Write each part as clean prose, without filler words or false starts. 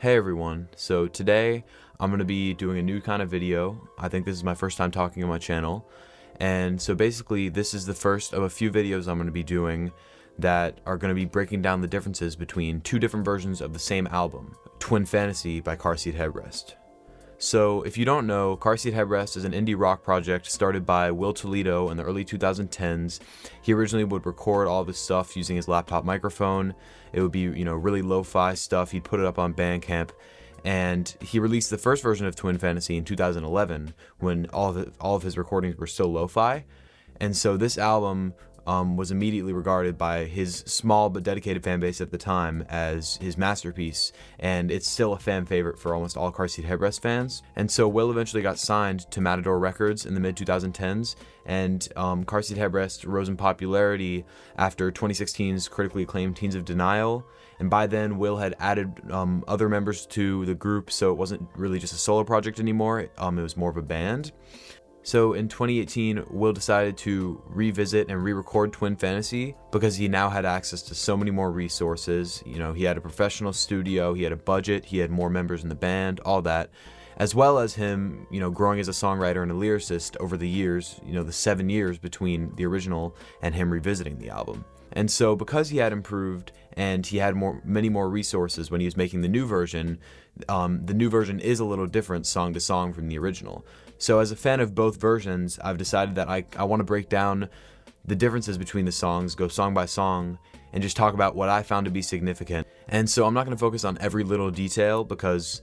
Hey everyone, so today I'm going to be doing a new kind of video. I think this is my first time talking on my channel, and so basically this is the first of a few videos I'm going to be doing that are going to be breaking down the differences between two different versions of the same album, Twin Fantasy by Car Seat Headrest. So if you don't know, Car Seat Headrest is an indie rock project started by Will Toledo in the early 2010s. He originally would record all this stuff using his laptop microphone. It would be, really lo-fi stuff. He'd put it up on Bandcamp, and he released the first version of Twin Fantasy in 2011 when all of his recordings were still lo-fi. And so this album was immediately regarded by his small but dedicated fan base at the time as his masterpiece, and it's still a fan favorite for almost all Car Seat Headrest fans. And so Will eventually got signed to Matador Records in the mid-2010s, and Car Seat Headrest rose in popularity after 2016's critically acclaimed Teens of Denial, and by then Will had added other members to the group, so it wasn't really just a solo project anymore, it was more of a band. So in 2018, Will decided to revisit and re-record Twin Fantasy because he now had access to so many more resources. He had a professional studio, he had a budget, he had more members in the band, all that, as well as him, growing as a songwriter and a lyricist over the years, the 7 years between the original and him revisiting the album. And so because he had improved and he had many more resources when he was making the new version is a little different song to song from the original. So as a fan of both versions, I've decided that I want to break down the differences between the songs, go song by song, and just talk about what I found to be significant. And so I'm not going to focus on every little detail because,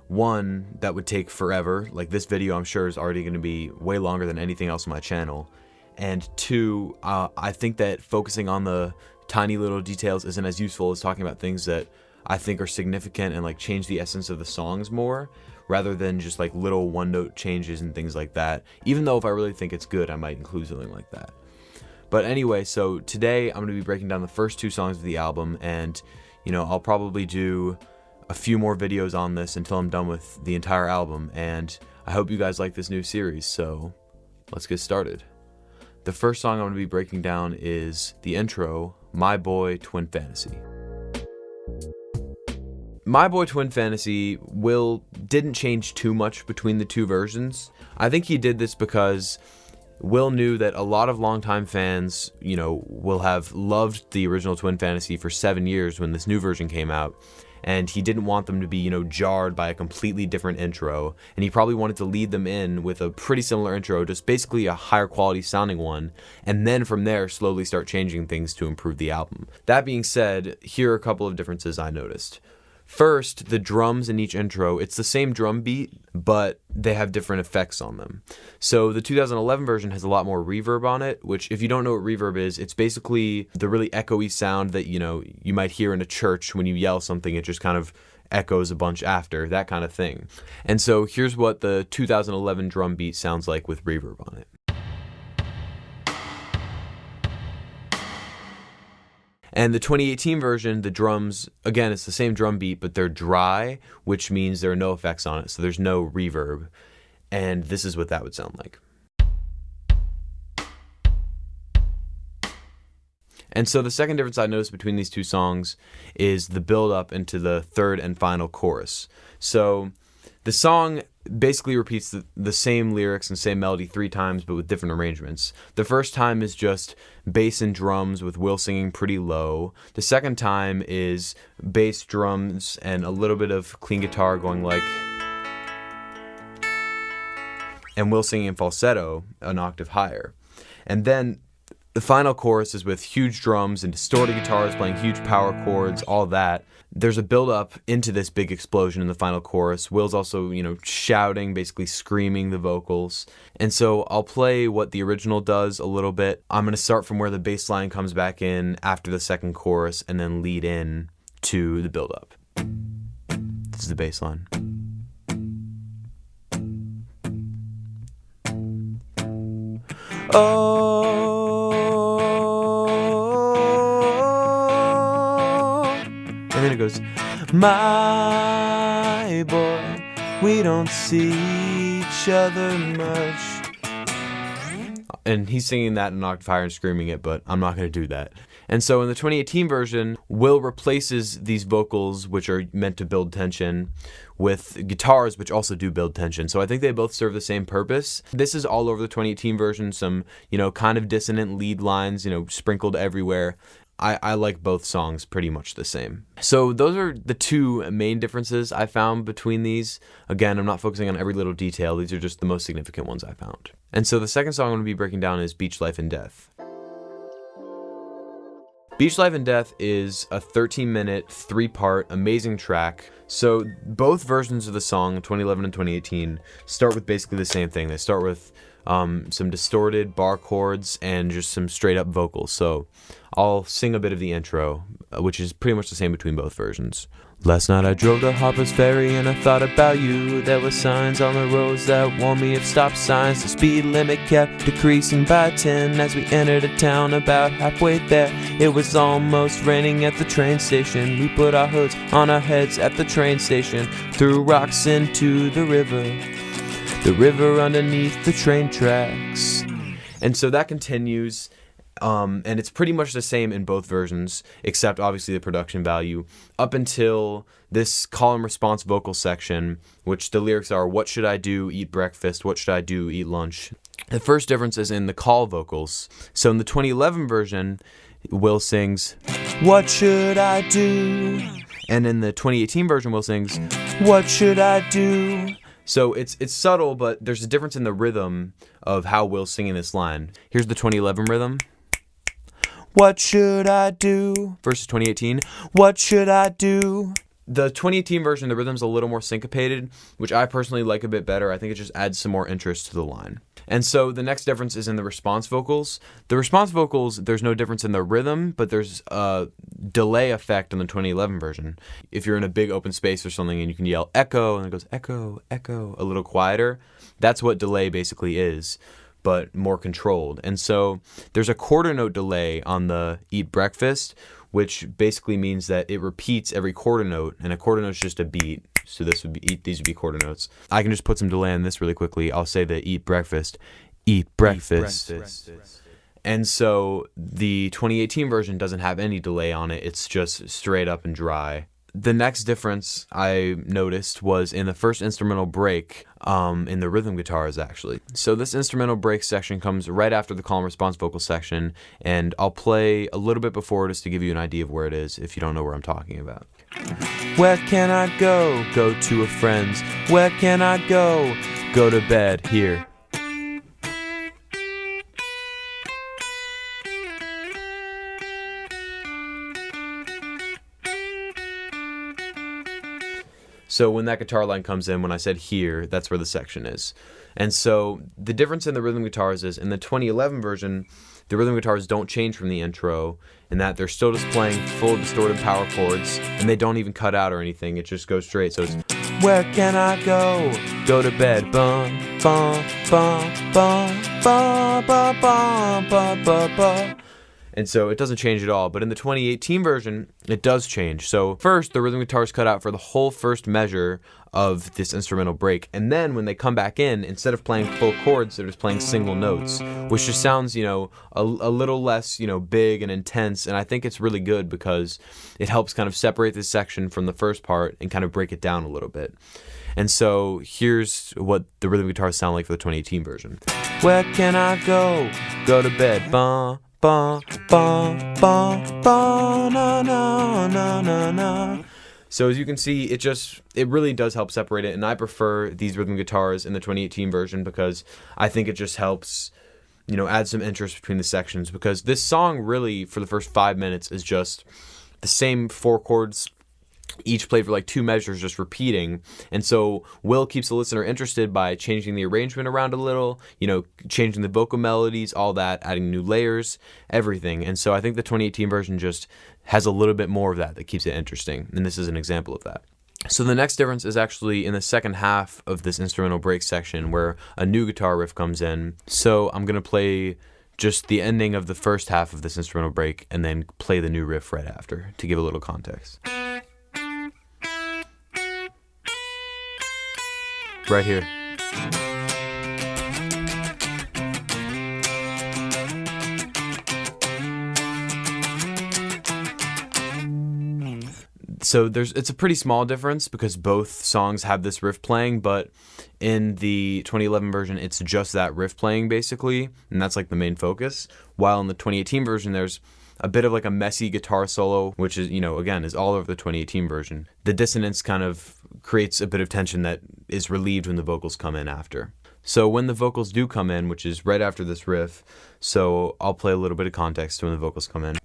one, that would take forever. Like, this video I'm sure is already going to be way longer than anything else on my channel. And two, I think that focusing on the tiny little details isn't as useful as talking about things that I think are significant and change the essence of the songs more, rather than just little one-note changes and things like that. Even though if I really think it's good, I might include something like that. But anyway, so today I'm going to be breaking down the first two songs of the album, and I'll probably do a few more videos on this until I'm done with the entire album, and I hope you guys like this new series, so let's get started. The first song I'm going to be breaking down is the intro, My Boy Twin Fantasy. My Boy Twin Fantasy, Will didn't change too much between the two versions. I think he did this because Will knew that a lot of longtime fans, will have loved the original Twin Fantasy for 7 years when this new version came out, and he didn't want them to be, jarred by a completely different intro, and he probably wanted to lead them in with a pretty similar intro, just basically a higher quality sounding one, and then from there slowly start changing things to improve the album. That being said, here are a couple of differences I noticed. First, the drums in each intro, it's the same drum beat, but they have different effects on them. So the 2011 version has a lot more reverb on it, which if you don't know what reverb is, it's basically the really echoey sound that, you might hear in a church when you yell something, it just kind of echoes a bunch after, that kind of thing. And so here's what the 2011 drum beat sounds like with reverb on it. And the 2018 version, the drums, again, it's the same drum beat, but they're dry, which means there are no effects on it, so there's no reverb. And this is what that would sound like. And so the second difference I noticed between these two songs is the build-up into the third and final chorus. So the song basically repeats the same lyrics and same melody 3 times, but with different arrangements. The first time is just bass and drums with Will singing pretty low. The second time is bass, drums, and a little bit of clean guitar going and Will singing in falsetto an octave higher. And then the final chorus is with huge drums and distorted guitars playing huge power chords, all that. There's a build-up into this big explosion in the final chorus. Will's also, shouting, basically screaming the vocals. And so I'll play what the original does a little bit. I'm going to start from where the bass line comes back in after the second chorus and then lead in to the build-up. This is the bass line. And then it goes, my boy, we don't see each other much. And he's singing that in an octave higher and screaming it, but I'm not going to do that. And so in the 2018 version, Will replaces these vocals, which are meant to build tension, with guitars, which also do build tension. So I think they both serve the same purpose. This is all over the 2018 version, some, kind of dissonant lead lines, sprinkled everywhere. I like both songs pretty much the same. So those are the two main differences I found between these. Again, I'm not focusing on every little detail. These are just the most significant ones I found. And so the second song I'm going to be breaking down is Beach Life and Death. Beach Life and Death is a 13-minute, 3-part, amazing track. So both versions of the song, 2011 and 2018, start with basically the same thing. They start with some distorted bar chords and just some straight up vocals. So I'll sing a bit of the intro, which is pretty much the same between both versions. Last night I drove to Harper's Ferry and I thought about you. There were signs on the roads that warned me of stop signs. The speed limit kept decreasing by 10 as we entered a town about halfway there. It was almost raining at the train station. We put our hoods on our heads at the train station, threw rocks into the river underneath the train tracks. And so that continues. And it's pretty much the same in both versions, except obviously the production value, up until this call and response vocal section, which the lyrics are, what should I do, eat breakfast, what should I do, eat lunch. The first difference is in the call vocals. So in the 2011 version, Will sings, what should I do? And in the 2018 version, Will sings, what should I do? So it's subtle, but there's a difference in the rhythm of how Will's singing this line. Here's the 2011 rhythm. What should I do? Versus 2018. What should I do? The 2018 version, the rhythm's a little more syncopated, which I personally like a bit better. I think it just adds some more interest to the line. And so the next difference is in the response vocals. The response vocals, there's no difference in the rhythm, but there's a delay effect on the 2011 version. If you're in a big open space or something and you can yell echo, and it goes echo, echo, a little quieter, that's what delay basically is, but more controlled. And so there's a quarter note delay on the eat breakfast, which basically means that it repeats every quarter note, and a quarter note is just a beat. So these would be quarter notes. I can just put some delay on this really quickly. I'll say the eat breakfast. And so the 2018 version doesn't have any delay on it. It's just straight up and dry. The next difference I noticed was in the first instrumental break, in the rhythm guitars actually. So this instrumental break section comes right after the call and response vocal section, and I'll play a little bit before just to give you an idea of where it is if you don't know where I'm talking about. Where can I go? Go to a friend's. Where can I go? Go to bed here. So when that guitar line comes in, when I said here, that's where the section is. And so the difference in the rhythm guitars is in the 2011 version, the rhythm guitars don't change from the intro in that they're still just playing full distorted power chords, and they don't even cut out or anything. It just goes straight. So it's, where can I go? Go to bed. Bum, bum, bum, bum, bum, bum, bum, bum, bum, bum. And so it doesn't change at all. But in the 2018 version, it does change. So first, the rhythm guitar is cut out for the whole first measure of this instrumental break. And then when they come back in, instead of playing full chords, they're just playing single notes, which just sounds, a little less, big and intense. And I think it's really good because it helps kind of separate this section from the first part and kind of break it down a little bit. And so here's what the rhythm guitars sound like for the 2018 version. Where can I go? Go to bed. Bah. Ba, ba, ba, ba, na, na, na, na, na. So as you can see, it really does help separate it, and I prefer these rhythm guitars in the 2018 version because I think it just helps, add some interest between the sections, because this song really, for the first 5 minutes, is just the same 4 chords, each played for like 2 measures, just repeating. And so Will keeps the listener interested by changing the arrangement around a little, changing the vocal melodies, all that, adding new layers, everything. And so I think the 2018 version just has a little bit more of that keeps it interesting. And this is an example of that. So the next difference is actually in the second half of this instrumental break section where a new guitar riff comes in. So I'm going to play just the ending of the first half of this instrumental break and then play the new riff right after to give a little context. Right here. So it's a pretty small difference because both songs have this riff playing, but in the 2011 version, it's just that riff playing basically, and that's like the main focus. While in the 2018 version, there's a bit of like a messy guitar solo, which is, again, is all over the 2018 version. The dissonance kind of creates a bit of tension that is relieved when the vocals come in after. So when the vocals do come in, which is right after this riff, so I'll play a little bit of context when the vocals come in.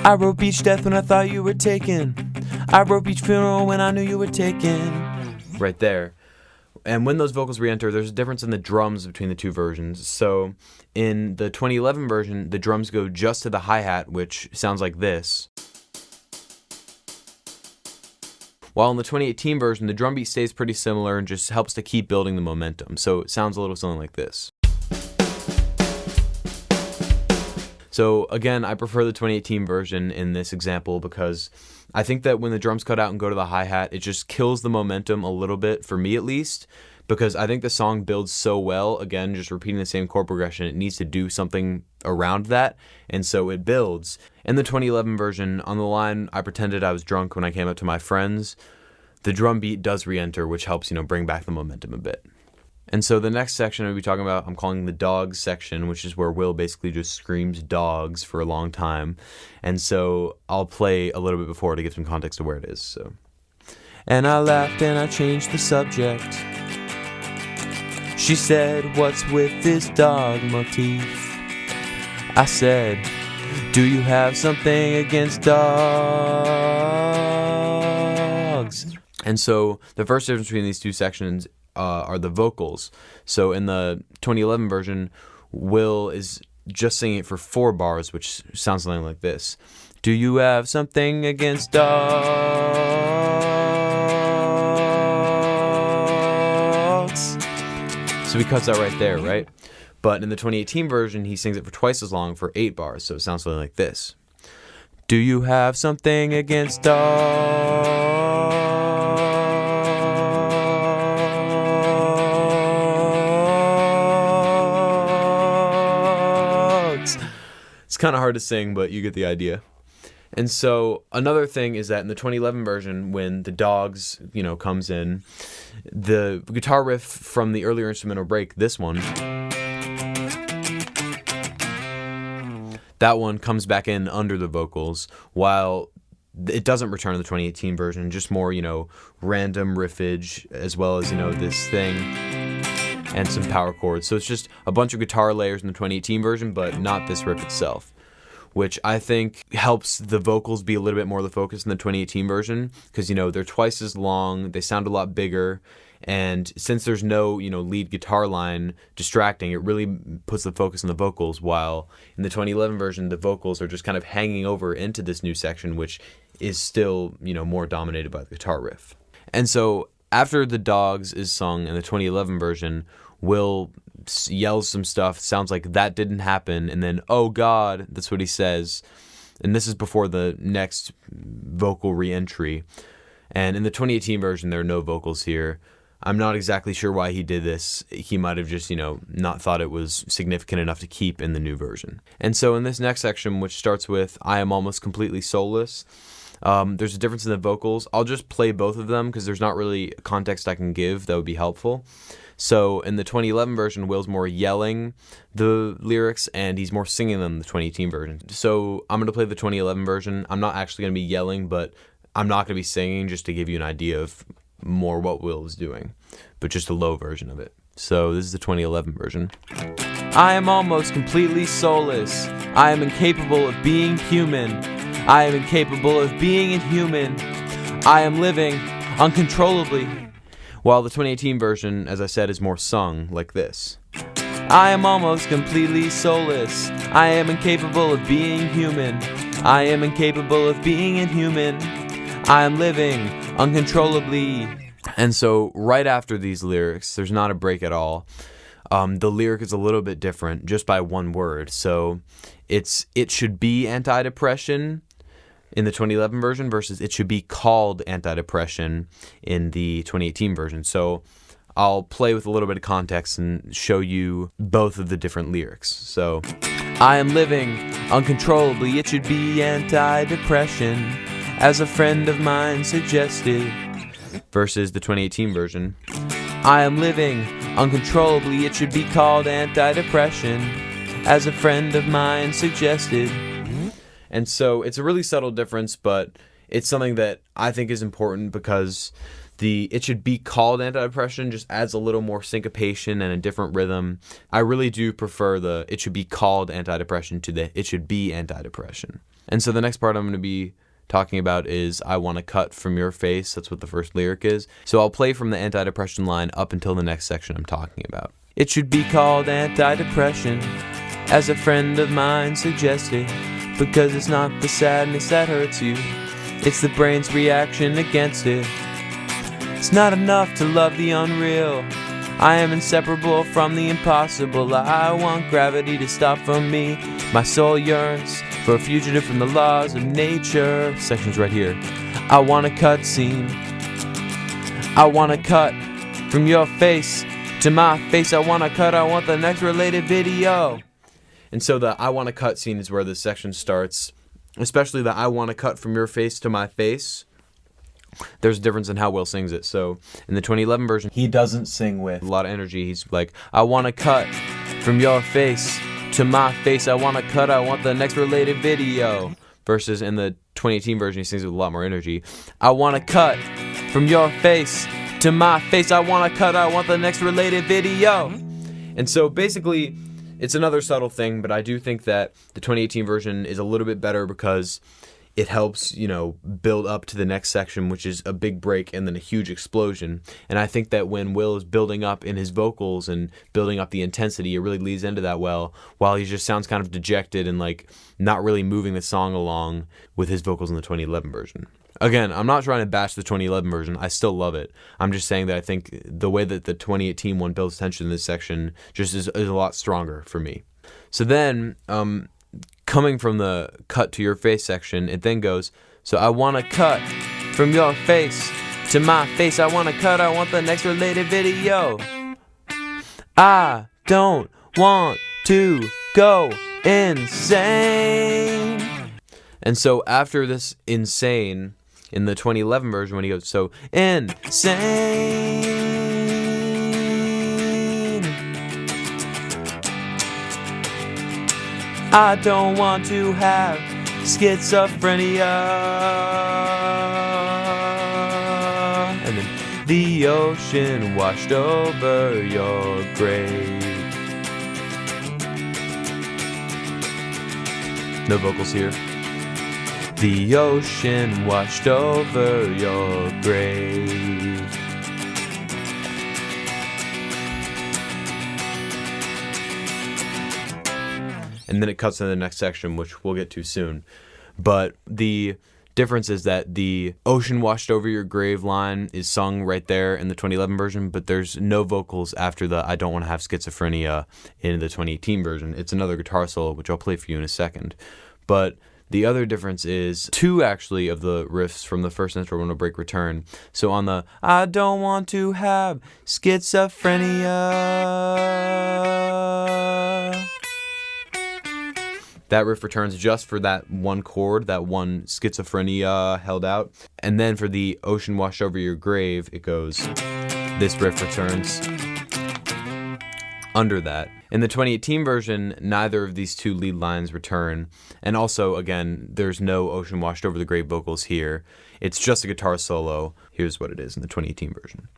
I wrote beach death when I thought you were taken. I wrote beach funeral when I knew you were taken. Right there. And when those vocals re-enter, there's a difference in the drums between the two versions. So in the 2011 version, the drums go just to the hi-hat, which sounds like this. While in the 2018 version, the drum beat stays pretty similar and just helps to keep building the momentum. So it sounds a little something like this. So again, I prefer the 2018 version in this example because I think that when the drums cut out and go to the hi-hat, it just kills the momentum a little bit, for me at least, because I think the song builds so well, again, just repeating the same chord progression, it needs to do something around that, and so it builds. In the 2011 version, on the line, I pretended I was drunk when I came up to my friends, the drum beat does re-enter, which helps, bring back the momentum a bit. And so the next section I'll be talking about, I'm calling the dogs section, which is where Will basically just screams dogs for a long time. And so I'll play a little bit before to give some context to where it is. So, and I laughed and I changed the subject. She said, "What's with this dog motif?" I said, "Do you have something against dogs?" And so the first difference between these two sections are the vocals. So in the 2011 version, Will is just singing it for 4 bars, which sounds something like this. Do you have something against dogs? So he cuts out right there, right? But in the 2018 version, he sings it for twice as long for 8 bars, so it sounds something like this. Do you have something against dogs? It's kind of hard to sing, but you get the idea. And so another thing is that in the 2011 version, when the dogs, comes in, the guitar riff from the earlier instrumental break, this one, that one comes back in under the vocals, while it doesn't return in the 2018 version, just more, random riffage, as well as, this thing, and some power chords. So it's just a bunch of guitar layers in the 2018 version, but not this riff itself, which I think helps the vocals be a little bit more the focus in the 2018 version, because, they're twice as long, they sound a lot bigger, and since there's no, lead guitar line distracting, it really puts the focus on the vocals, while in the 2011 version, the vocals are just kind of hanging over into this new section, which is still, more dominated by the guitar riff. And so after the dogs is sung in the 2011 version, Will yells some stuff, sounds like that didn't happen, and then, oh God, that's what he says. And this is before the next vocal re-entry. And in the 2018 version, there are no vocals here. I'm not exactly sure why he did this. He might have just, not thought it was significant enough to keep in the new version. And so in this next section, which starts with I am almost completely soulless, there's a difference in the vocals. I'll just play both of them because there's not really context I can give that would be helpful. So in the 2011 version, Will's more yelling the lyrics and he's more singing them in the 2018 version. So I'm going to play the 2011 version. I'm not actually going to be yelling, but I'm not going to be singing, just to give you an idea of more what Will is doing, but just a low version of it. So this is the 2011 version. I am almost completely soulless. I am incapable of being human. I am incapable of being inhuman. I am living uncontrollably. While the 2018 version, as I said, is more sung like this. I am almost completely soulless. I am incapable of being human. I am incapable of being inhuman. I am living uncontrollably. And so right after these lyrics, there's not a break at all. The lyric is a little bit different just by one word. So it should be antidepressant in the 2011 version versus it should be called antidepressant in the 2018 version. So I'll play with a little bit of context and show you both of the different lyrics. So I am living uncontrollably, it should be antidepressant, as a friend of mine suggested. Versus the 2018 version. I am living uncontrollably, it should be called antidepressant, as a friend of mine suggested. And so it's a really subtle difference, but it's something that I think is important because the it should be called antidepressant just adds a little more syncopation and a different rhythm. I really do prefer the it should be called antidepressant to the it should be antidepressant. And so the next part I'm going to be talking about is I want to cut from your face. That's what the first lyric is. So I'll play from the antidepressant line up until the next section I'm talking about. It should be called antidepressant, as a friend of mine suggested, because it's not the sadness that hurts you, it's the brain's reaction against it. It's not enough to love the unreal, I am inseparable from the impossible. I want gravity to stop from me. My soul yearns for a fugitive from the laws of nature. Section's right here. I want a cut scene. I want to cut from your face to my face. I want to cut. I want the next related video. And so the I want to cut scene is where this section starts. Especially the I want to cut from your face to my face. There's a difference in how Will sings it. So in the 2011 version, he doesn't sing with a lot of energy. He's like, I want to cut from your face to my face. I want to cut. I want the next related video. Versus in the 2018 version, he sings with a lot more energy. I want to cut from your face to my face. I want to cut. I want the next related video. And so basically, it's another subtle thing, but I do think that the 2018 version is a little bit better because it helps, build up to the next section, which is a big break and then a huge explosion. And I think that when Will is building up in his vocals and building up the intensity, it really leads into that well, while he just sounds kind of dejected and like not really moving the song along with his vocals in the 2011 version. Again, I'm not trying to bash the 2011 version. I still love it. I'm just saying that I think the way that the 2018 one builds tension in this section just is a lot stronger for me. So then, coming from the cut to your face section, it then goes, so I want to cut from your face to my face. I want to cut. I want the next related video. I don't want to go insane. And so after this insane, in the 2011 version, when he goes, so insane, I don't want to have schizophrenia. And then the ocean washed over your grave. No vocals here. The ocean washed over your grave. And then it cuts to the next section, which we'll get to soon. But the difference is that the ocean washed over your grave line is sung right there in the 2011 version, but there's no vocals after the I don't want to have schizophrenia in the 2018 version. It's another guitar solo, which I'll play for you in a second. But the other difference is two, actually, of the riffs from the first intro when a break return. So on the I don't want to have schizophrenia, that riff returns just for that one chord, that one schizophrenia held out. And then for the ocean washed over your grave, it goes, this riff returns under that. In the 2018 version, neither of these two lead lines return. And also, again, there's no ocean washed over the grave vocals here. It's just a guitar solo. Here's what it is in the 2018 version.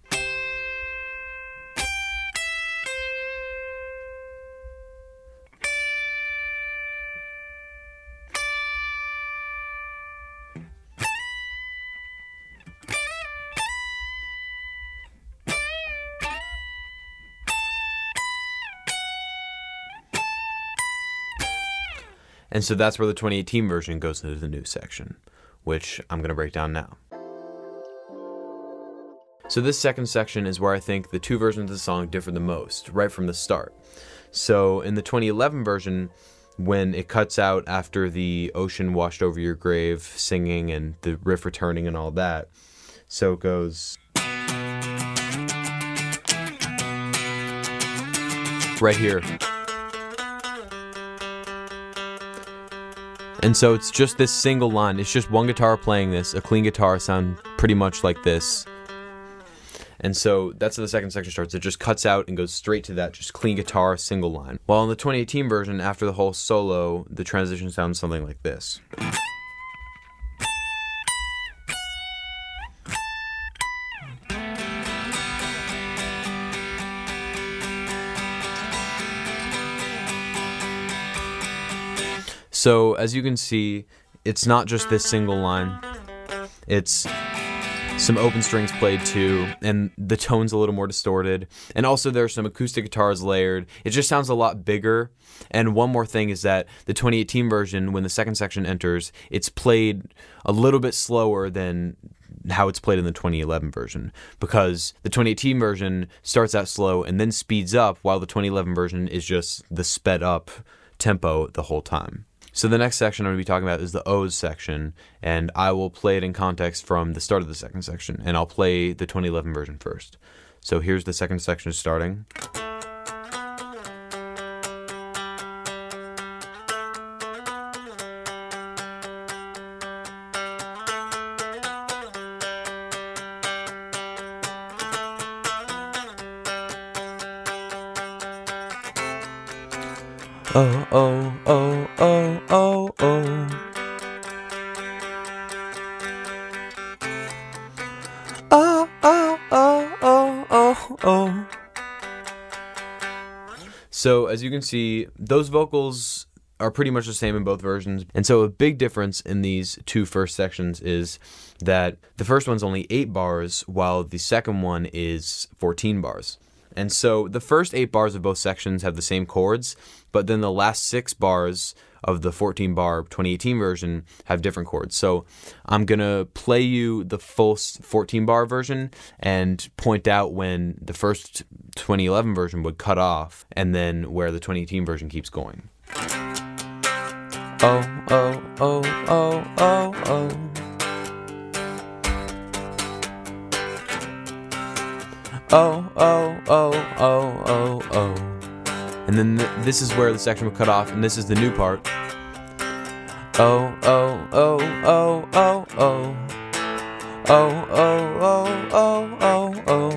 And so that's where the 2018 version goes into the new section, which I'm going to break down now. So this second section is where I think the two versions of the song differ the most, right from the start. So in the 2011 version, when it cuts out after the ocean washed over your grave singing and the riff returning and all that, so it goes right here. And so it's just this single line. It's just one guitar playing this. A clean guitar sound pretty much like this. And so that's how the second section starts. It just cuts out and goes straight to that just clean guitar single line. While in the 2018 version, after the whole solo, the transition sounds something like this. So as you can see, it's not just this single line. It's some open strings played too, and the tone's a little more distorted. And also there's some acoustic guitars layered. It just sounds a lot bigger. And one more thing is that the 2018 version, when the second section enters, it's played a little bit slower than how it's played in the 2011 version, because the 2018 version starts out slow and then speeds up, while the 2011 version is just the sped up tempo the whole time. So the next section I'm going to be talking about is the O's section, and I will play it in context from the start of the second section, and I'll play the 2011 version first. So here's the second section starting. Oh, oh, oh, oh, oh, oh. Oh, oh, oh, oh, oh, oh. So as you can see, those vocals are pretty much the same in both versions. And so a big difference in these two first sections is that the first one's only 8 bars, while the second one is 14 bars. And so the first 8 bars of both sections have the same chords, but then the last 6 bars of the 14-bar 2018 version have different chords. So I'm going to play you the full 14-bar version and point out when the first 2011 version would cut off, and then where the 2018 version keeps going. Oh, oh, oh, oh, oh, oh. Oh, oh, oh, oh, oh, oh. And then this is where the section would cut off, and this is the new part. Oh, oh, oh, oh, oh, oh. Oh, oh, oh, oh, oh, oh.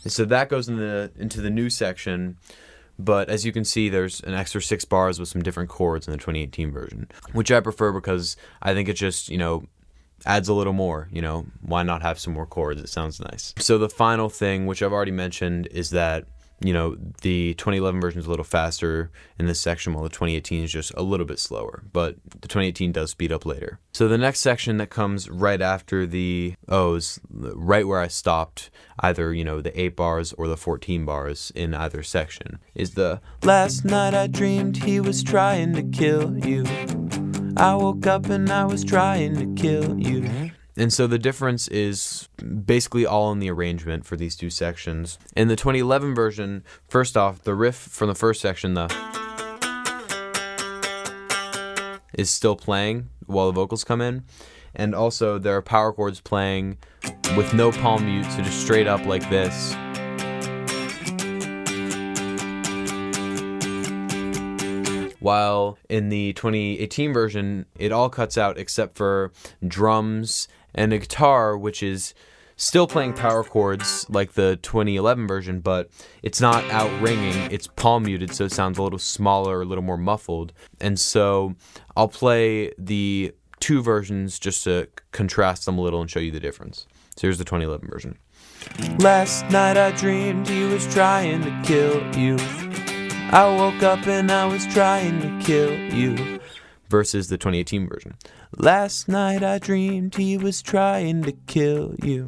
And so that goes into the new section, but as you can see, there's an extra 6 bars with some different chords in the 2018 version, which I prefer because I think it just, adds a little more, why not have some more chords? It sounds nice. So the final thing, which I've already mentioned, is that, the 2011 version is a little faster in this section, while the 2018 is just a little bit slower, but the 2018 does speed up later. So the next section that comes right after the O's, right where I stopped, either, the 8 bars or the 14 bars in either section, is the last night I dreamed he was trying to kill you. I woke up and I was trying to kill you. And so the difference is basically all in the arrangement for these two sections. In the 2011 version, first off, the riff from the first section, is still playing while the vocals come in. And also there are power chords playing with no palm mute, so just straight up like this. While in the 2018 version, it all cuts out except for drums and a guitar, which is still playing power chords like the 2011 version, but it's not out ringing, it's palm muted, so it sounds a little smaller, a little more muffled. And so I'll play the two versions just to contrast them a little and show you the difference. So here's the 2011 version. Last night I dreamed he was trying to kill you. I woke up and I was trying to kill you. Versus the 2018 version. Last night I dreamed he was trying to kill you.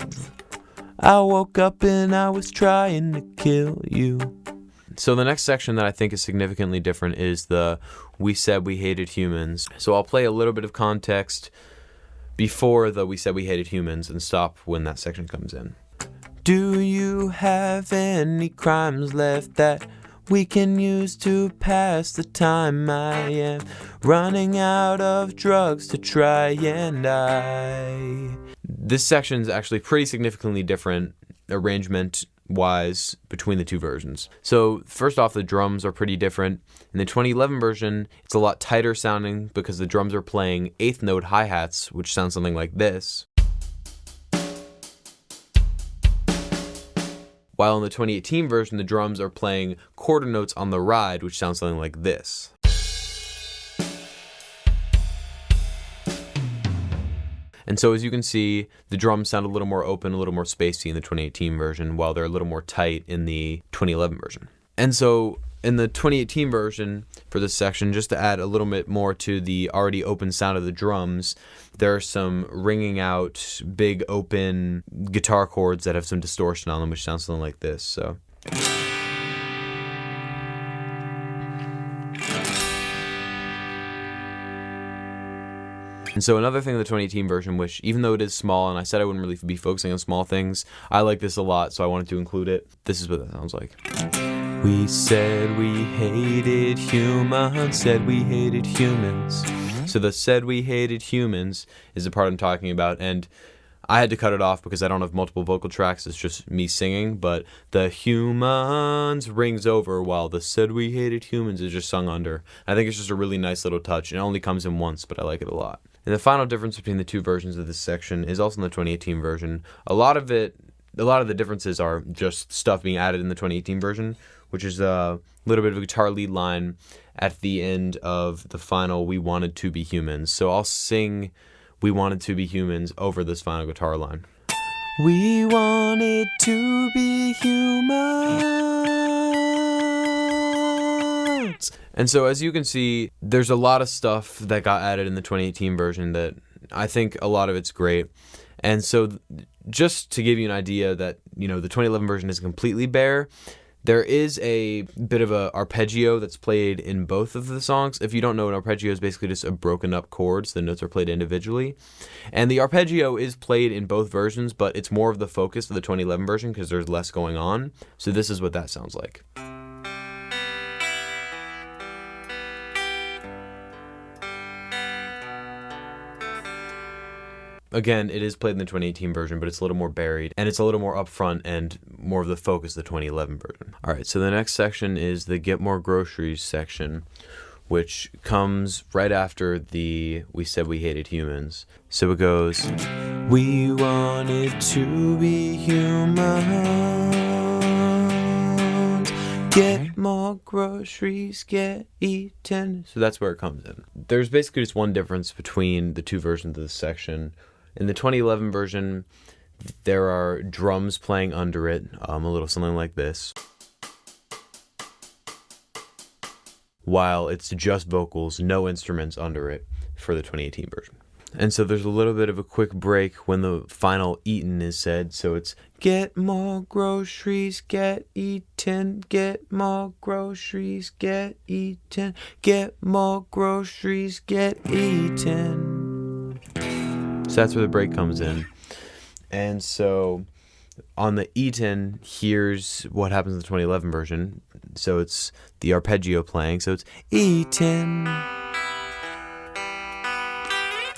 I woke up and I was trying to kill you. So the next section that I think is significantly different is the We Said We Hated Humans. So I'll play a little bit of context before the We Said We Hated Humans and stop when that section comes in. Do you have any crimes left that we can use to pass the time? I am running out of drugs to try and die. This section is actually pretty significantly different arrangement wise between the two versions. So first off, the drums are pretty different. In the 2011 version, it's a lot tighter sounding because the drums are playing eighth note hi-hats, which sounds something like this. While in the 2018 version, the drums are playing quarter notes on the ride, which sounds something like this. And so as you can see, the drums sound a little more open, a little more spacey in the 2018 version, while they're a little more tight in the 2011 version. And so in the 2018 version, for this section, just to add a little bit more to the already open sound of the drums, there are some ringing out, big open guitar chords that have some distortion on them, which sounds something like this. So. And so another thing in the 2018 version, which even though it is small, and I said I wouldn't really be focusing on small things, I like this a lot, so I wanted to include it. This is what that sounds like. We said we hated humans, said we hated humans. So the said we hated humans is the part I'm talking about, and I had to cut it off because I don't have multiple vocal tracks, it's just me singing, but the humans rings over while the said we hated humans is just sung under. I think it's just a really nice little touch. It only comes in once, but I like it a lot. And the final difference between the two versions of this section is also in the 2018 version. A lot of the differences are just stuff being added in the 2018 version, which is a little bit of a guitar lead line at the end of the final "We Wanted to Be Humans." So I'll sing "We Wanted to Be Humans" over this final guitar line. We wanted to be humans. And so as you can see, there's a lot of stuff that got added in the 2018 version that I think a lot of it's great. And so just to give you an idea that, the 2011 version is completely bare, there is a bit of a arpeggio that's played in both of the songs. If you don't know, an arpeggio is basically just a broken up chords. The notes are played individually. And the arpeggio is played in both versions, but it's more of the focus of the 2011 version because there's less going on. So this is what that sounds like. Again, it is played in the 2018 version, but it's a little more buried, and it's a little more upfront and more of the focus of the 2011 version. Alright, so the next section is the Get More Groceries section, which comes right after the We Said We Hated Humans. So it goes, we wanted to be humans, get more groceries, get eaten. So that's where it comes in. There's basically just one difference between the two versions of this section. In the 2011 version, there are drums playing under it, a little something like this, while it's just vocals, no instruments under it for the 2018 version. And so there's a little bit of a quick break when the final eaten is said, so it's get more groceries, get eaten, get more groceries, get eaten, get more groceries, get eaten. So that's where the break comes in. And so on the eaten, here's what happens in the 2011 version. So it's the arpeggio playing, so it's eaten.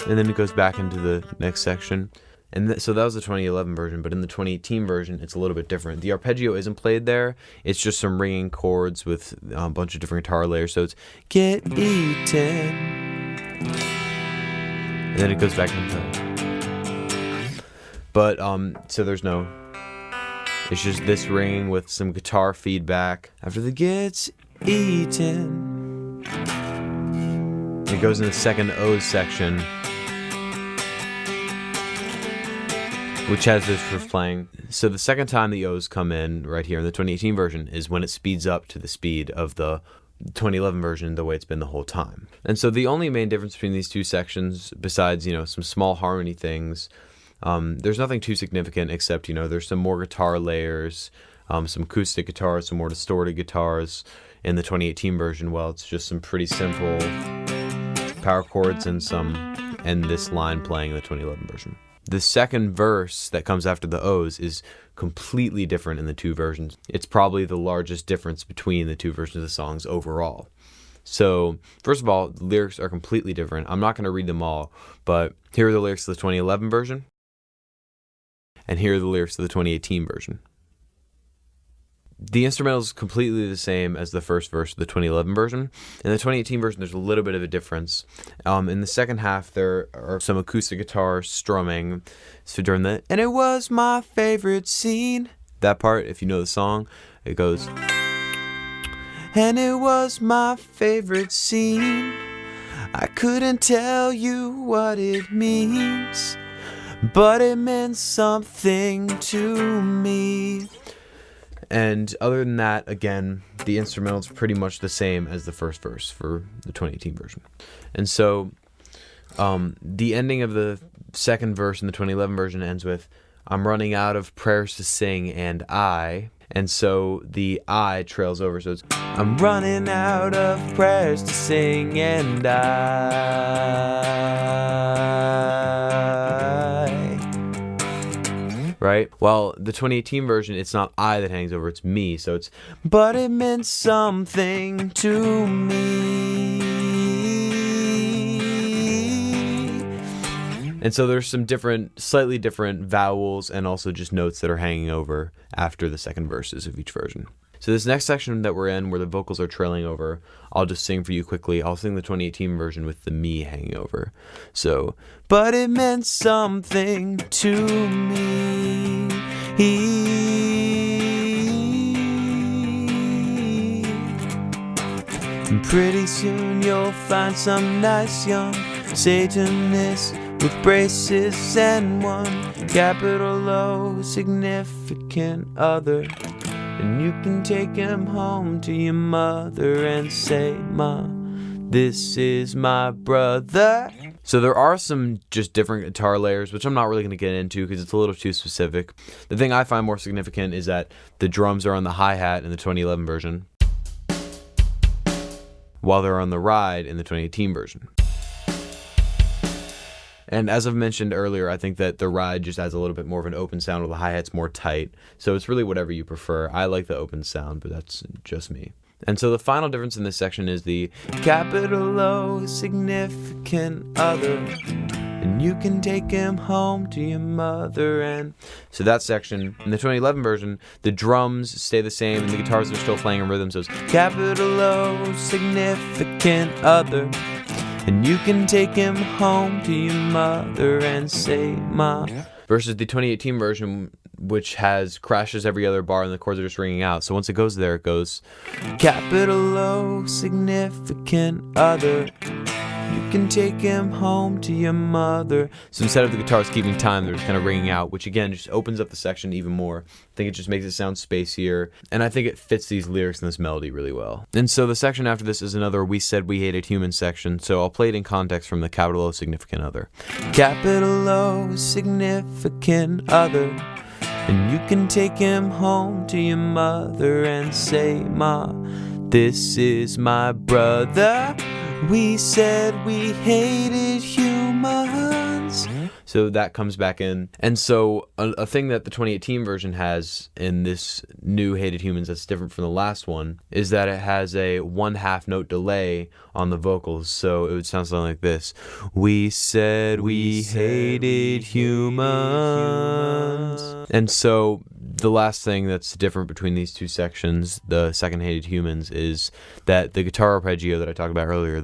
And then it goes back into the next section. And so that was the 2011 version, but in the 2018 version, it's a little bit different. The arpeggio isn't played there. It's just some ringing chords with a bunch of different guitar layers. So it's get eaten. And then it goes back into but so there's no, it's just this ringing with some guitar feedback after the gets eaten. It goes in the second O's section, which has this riff playing. So the second time the O's come in right here in the 2018 version is when it speeds up to the speed of the 2011 version, the way it's been the whole time. And so the only main difference between these two sections, besides, some small harmony things, there's nothing too significant except, there's some more guitar layers, some acoustic guitars, some more distorted guitars in the 2018 version. Well, it's just some pretty simple power chords and this line playing in the 2011 version. The second verse that comes after the O's is completely different in the two versions. It's probably the largest difference between the two versions of the songs overall. So, first of all, the lyrics are completely different. I'm not going to read them all, but here are the lyrics of the 2011 version, and here are the lyrics of the 2018 version. the instrumental is completely the same as the first verse of the 2011 version. In the 2018 version, there's a little bit of a difference. In the second half, there are some acoustic guitar strumming. So during the, and it was my favorite scene, that part, if you know the song, it goes, and it was my favorite scene. I couldn't tell you what it means, but it meant something to me. And other than that, again, the instrumental is pretty much the same as the first verse for the 2018 version. And so the ending of the second verse in the 2011 version ends with, I'm running out of prayers to sing and and so the I trails over, so it's, I'm running out of prayers to sing and right? While the 2018 version, it's not I that hangs over, it's me. So it's, but it meant something to me. And so there's some slightly different vowels and also just notes that are hanging over after the second verses of each version. So this next section that we're in, where the vocals are trailing over, I'll just sing for you quickly. I'll sing the 2018 version with the me hanging over. So, but it meant something to me. And pretty soon you'll find some nice young Satanist with braces and one capital O significant other. And you can take him home to your mother and say, Ma, this is my brother. So there are some just different guitar layers, which I'm not really going to get into because it's a little too specific. The thing I find more significant is that the drums are on the hi-hat in the 2011 version, while they're on the ride in the 2018 version. And as I've mentioned earlier, I think that the ride just adds a little bit more of an open sound, while the hi-hat's more tight. So it's really whatever you prefer. I like the open sound, but that's just me. And so the final difference in this section is the capital O significant other. And you can take him home to your mother. And so that section, in the 2011 version, the drums stay the same and the guitars are still playing in rhythm. So it's capital O significant other. And you can take him home to your mother and say, Ma. Versus the 2018 version, which has crashes every other bar and the chords are just ringing out. So once it goes there, it goes capital O significant other. You can take him home to your mother. So instead of the guitars keeping time, they're just kind of ringing out, which again just opens up the section even more. I think it just makes it sound spacier, and I think it fits these lyrics and this melody really well. And so the section after this is another We Said We Hated Humans section, so I'll play it in context from the capital O significant other. Capital O significant other. And you can take him home to your mother and say, Ma, this is my brother. We said we hated humans. So that comes back in. And so a thing that the 2018 version has in this new Hated Humans that's different from the last one is that it has a 1/2 note delay on the vocals. So it would sound something like this. We said we hated humans. And so the last thing that's different between these two sections, the second Hated Humans, is that the guitar arpeggio that I talked about earlier,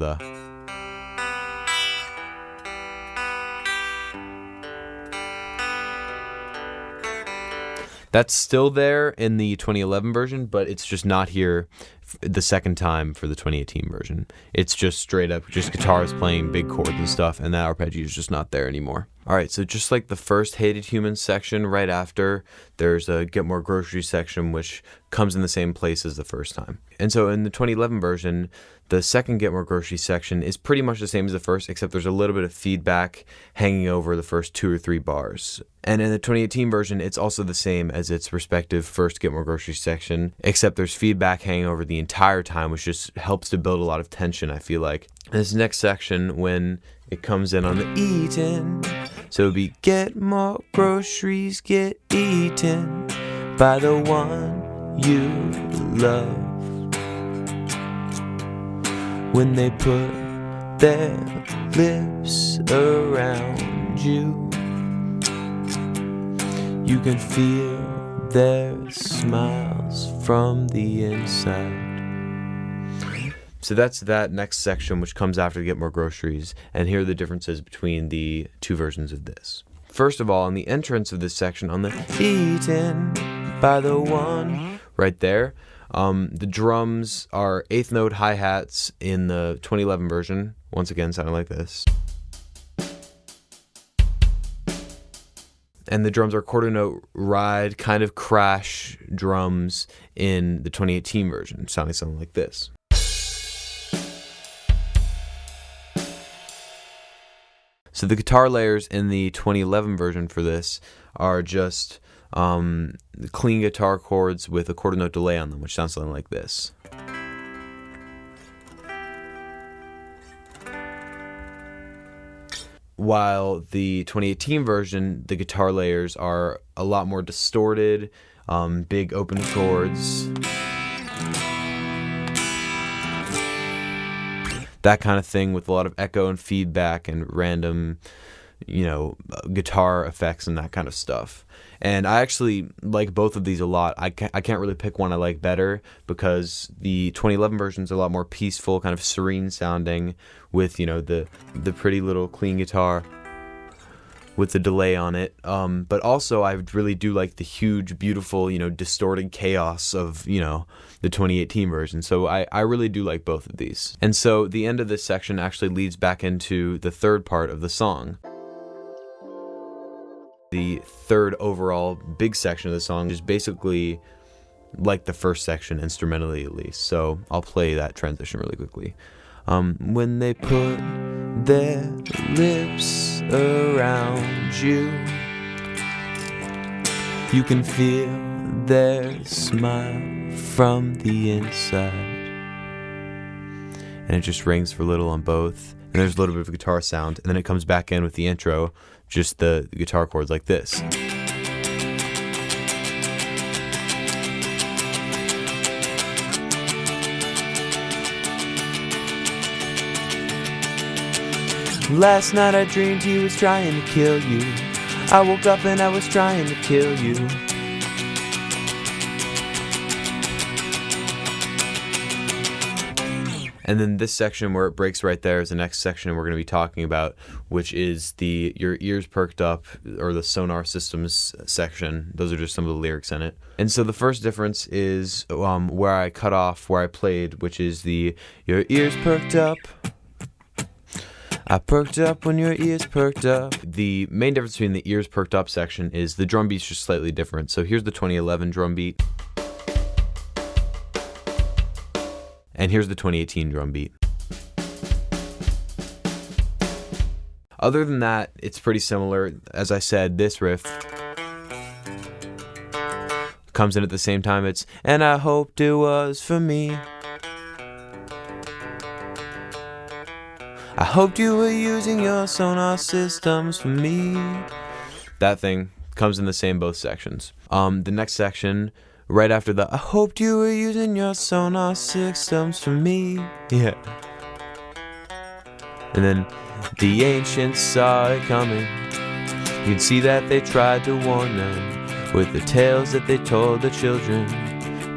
that's still there in the 2011 version, but it's just not here the second time for the 2018 version. It's just straight up just guitars playing big chords and stuff, and that arpeggio is just not there anymore. Alright, so just like the first Hated Humans section, right after, there's a Get More Groceries section, which comes in the same place as the first time. And so in the 2011 version, the second Get More Groceries section is pretty much the same as the first, except there's a little bit of feedback hanging over the first 2 or 3 bars. And in the 2018 version, it's also the same as its respective first Get More Groceries section, except there's feedback hanging over the entire time, which just helps to build a lot of tension, I feel like. This next section, when it comes in on the eaten, so it'd be get more groceries, get eaten by the one you love. When they put their lips around you, you can feel their smiles from the inside. So that's that next section, which comes after to get more groceries, and here are the differences between the two versions of this. First of all, in the entrance of this section, on the eaten by the one, right there, the drums are 8th note hi-hats in the 2011 version, once again sounding like this. And the drums are quarter note ride, kind of crash drums in the 2018 version, sounding something like this. So the guitar layers in the 2011 version for this are just clean guitar chords with a quarter note delay on them, which sounds something like this. While the 2018 version, the guitar layers are a lot more distorted, big open chords, that kind of thing, with a lot of echo and feedback and random, guitar effects and that kind of stuff. And I actually like both of these a lot. I can't really pick one I like better, because the 2011 version is a lot more peaceful, kind of serene sounding, with the pretty little clean guitar with the delay on it. But also I really do like the huge, beautiful, distorted chaos of, the 2018 version. So I really do like both of these. And so the end of this section actually leads back into the third part of the song. The third overall big section of the song is basically like the first section, instrumentally at least. So I'll play that transition really quickly. When they put their lips around you, you can feel their smile from the inside. And it just rings for a little on both. And there's a little bit of a guitar sound, and then it comes back in with the intro, just the guitar chords like this. Last night I dreamed he was trying to kill you. I woke up and I was trying to kill you. And then this section where it breaks right there is the next section we're going to be talking about, which is your ears perked up, or the sonar systems section. Those are just some of the lyrics in it. And so the first difference is where I cut off, where I played, which is your ears perked up. I perked up when your ears perked up. The main difference between the ears perked up section is the drum beat's just slightly different. So here's the 2011 drum beat. And here's the 2018 drum beat. Other than that, it's pretty similar. As I said, this riff comes in at the same time. It's, and I hoped it was for me. I hoped you were using your sonar systems for me. That thing comes in the same both sections. The next section, right after the I hoped you were using your sonar systems for me. Yeah. And then the ancients saw it coming. You can see that they tried to warn them with the tales that they told the children,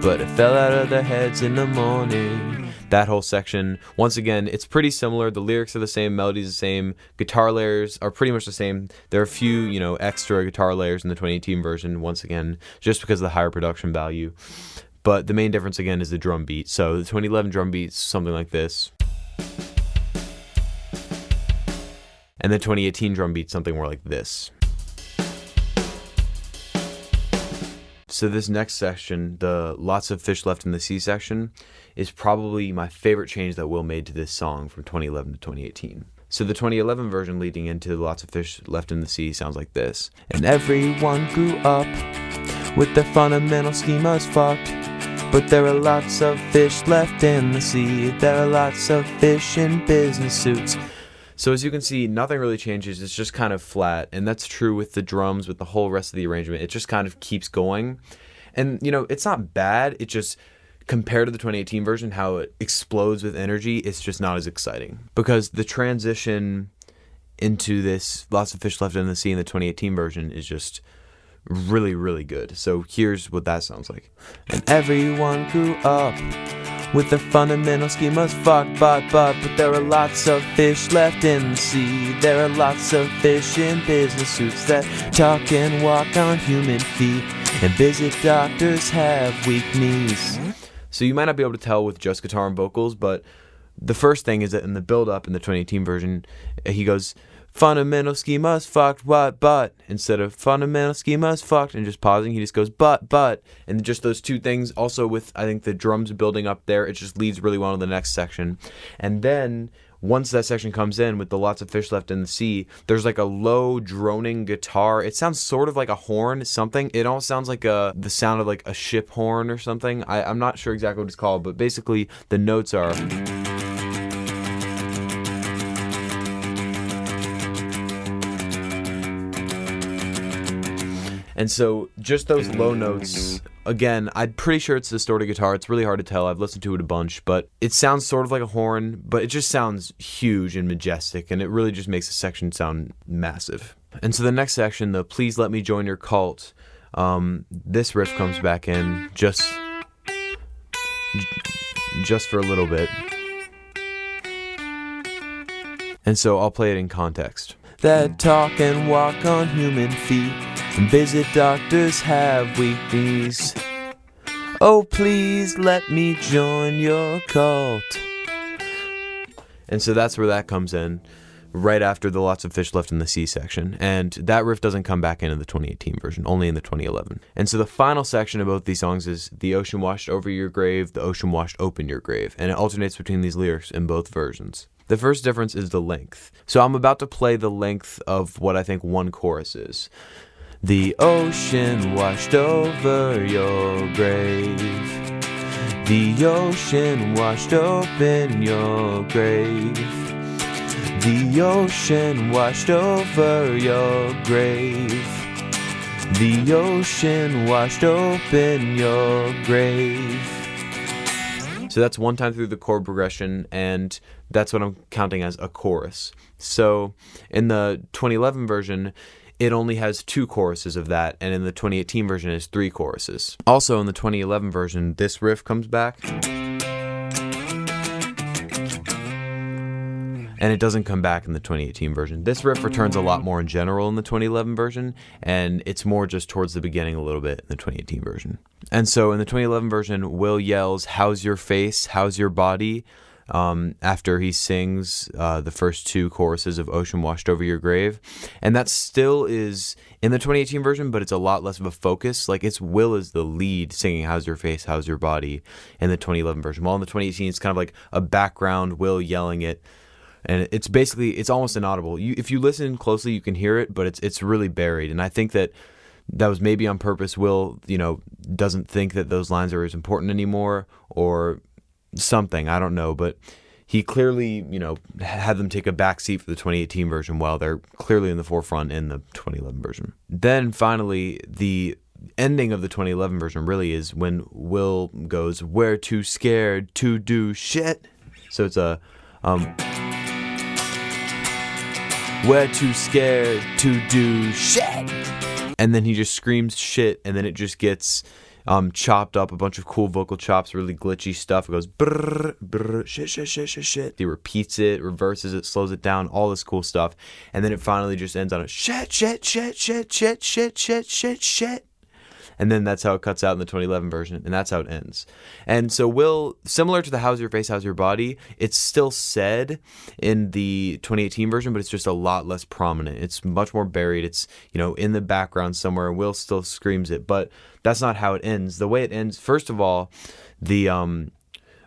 but it fell out of their heads in the morning. That whole section, once again, it's pretty similar. The lyrics are the same, melody's the same, guitar layers are pretty much the same. There are a few, extra guitar layers in the 2018 version, once again, just because of the higher production value. But the main difference, again, is the drum beat. So the 2011 drum beat's something like this. And the 2018 drum beat's something more like this. So this next section, the Lots of Fish Left in the Sea section, is probably my favorite change that Will made to this song from 2011 to 2018. So the 2011 version leading into Lots of Fish Left in the Sea sounds like this. And everyone grew up with their fundamental schemas fucked, but there are lots of fish left in the sea. There are lots of fish in business suits. So as you can see, nothing really changes. It's just kind of flat, and that's true with the drums, with the whole rest of the arrangement. It just kind of keeps going. And, it's not bad. It just, compared to the 2018 version, how it explodes with energy, it's just not as exciting. Because the transition into this Lots of Fish Left in the Sea in the 2018 version is just really, really good. So here's what that sounds like. And everyone grew up with the fundamental schemas, fuck, but there are lots of fish left in the sea. There are lots of fish in business suits that talk and walk on human feet, and visit doctors have weak knees. So you might not be able to tell with just guitar and vocals, but the first thing is that in the build-up in the 2018 version, he goes, fundamental schemas fucked what but, instead of fundamental schemas fucked and just pausing, he just goes but, and just those two things. Also with, I think, the drums building up there, it just leads really well to the next section. And then once that section comes in with the lots of fish left in the sea, there's like a low droning guitar. It sounds sort of like a horn, something. It almost sounds like the sound of like a ship horn or something. I'm not sure exactly what it's called, but basically the notes are. And so just those low notes, again, I'm pretty sure it's distorted guitar. It's really hard to tell. I've listened to it a bunch, but it sounds sort of like a horn, but it just sounds huge and majestic, and it really just makes the section sound massive. And so the next section, the Please Let Me Join Your Cult, this riff comes back in just for a little bit. And so I'll play it in context. That talk and walk on human feet, and visit doctors have weak knees. Oh, please let me join your cult. And so that's where that comes in, right after the lots of fish left in the sea section. And that riff doesn't come back in the 2018 version, only in the 2011. And so the final section of both these songs is the ocean washed over your grave, the ocean washed open your grave. And it alternates between these lyrics in both versions. The first difference is the length. So I'm about to play the length of what I think one chorus is. The ocean washed over your grave. The ocean washed open your grave. The ocean washed over your grave. The ocean washed open your grave. So that's one time through the chord progression, and that's what I'm counting as a chorus. So in the 2011 version, it only has 2 choruses of that, and in the 2018 version, it's 3 choruses. Also, in the 2011 version, this riff comes back, and it doesn't come back in the 2018 version. This riff returns a lot more in general in the 2011 version, and it's more just towards the beginning a little bit in the 2018 version. And so in the 2011 version, Will yells, "How's your face? How's your body?" After he sings the first 2 choruses of Ocean Washed Over Your Grave. And that still is in the 2018 version, but it's a lot less of a focus. Like, it's Will is the lead singing "How's your face? How's your body?" in the 2011 version. While in the 2018, it's kind of like a background Will yelling it. And it's basically, it's almost inaudible. If you listen closely, you can hear it, but it's really buried. And I think that was maybe on purpose. Will, doesn't think that those lines are as important anymore, or something, I don't know, but he clearly, had them take a backseat for the 2018 version while they're clearly in the forefront in the 2011 version. Then finally, the ending of the 2011 version really is when Will goes, "We're too scared to do shit." So it's a "We're too scared to do shit," and then he just screams shit, and then it just gets chopped up, a bunch of cool vocal chops, really glitchy stuff. It goes brrr, brrr, shit, shit, shit, shit, shit. He repeats it, reverses it, slows it down, all this cool stuff. And then it finally just ends on a shit, shit, shit, shit, shit, shit, shit, shit, shit. And then that's how it cuts out in the 2011 version, and that's how it ends. And so Will, similar to the "How's your face, how's your body," it's still said in the 2018 version, but it's just a lot less prominent. It's much more buried. It's, in the background somewhere. Will still screams it, but that's not how it ends. The way it ends, first of all, the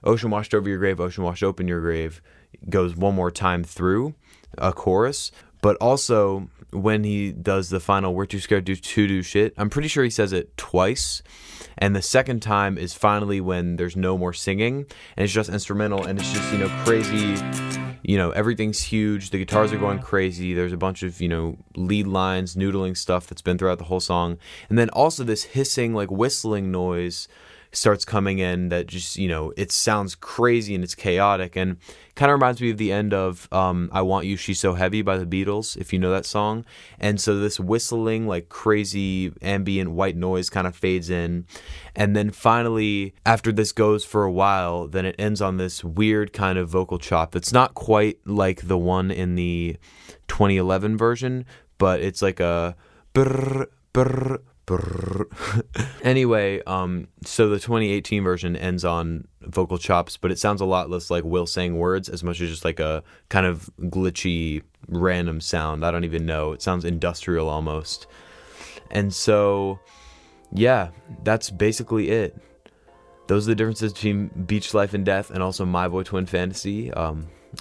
"Ocean washed over your grave, ocean washed open your grave" goes one more time through a chorus, but also when he does the final "We're too scared to do shit," I'm pretty sure he says it twice, and the second time is finally when there's no more singing and it's just instrumental, and it's just crazy, everything's huge, the guitars are going crazy, there's a bunch of lead lines, noodling stuff that's been throughout the whole song, and then also this hissing, like whistling noise starts coming in that just, you know, it sounds crazy and it's chaotic, and kind of reminds me of the end of I Want You, She's So Heavy by the Beatles, if you know that song. And so this whistling, like crazy ambient white noise kind of fades in, and then finally, after this goes for a while, then it ends on this weird kind of vocal chop that's not quite like the one in the 2011 version, but it's like a brr, brr, brr. Anyway, so the 2018 version ends on vocal chops, but it sounds a lot less like Will saying words as much as just like a kind of glitchy random sound. I don't even know. It sounds industrial almost. And so, yeah, that's basically it. Those are the differences between Beach Life and Death and also My Boy Twin Fantasy.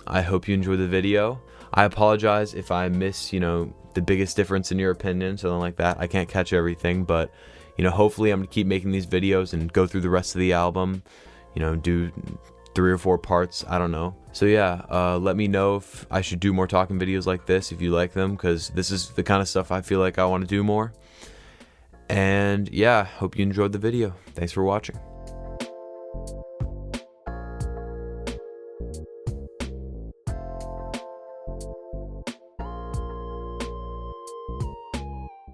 I hope you enjoyed the video. I apologize if I miss, you know, the biggest difference in your opinion, something like that. I can't catch everything, but, you know, hopefully I'm going to keep making these videos and go through the rest of the album, you know, do 3 or 4 parts, I don't know. So yeah, let me know if I should do more talking videos like this, if you like them, because this is the kind of stuff I feel like I want to do more. And yeah, hope you enjoyed the video. Thanks for watching.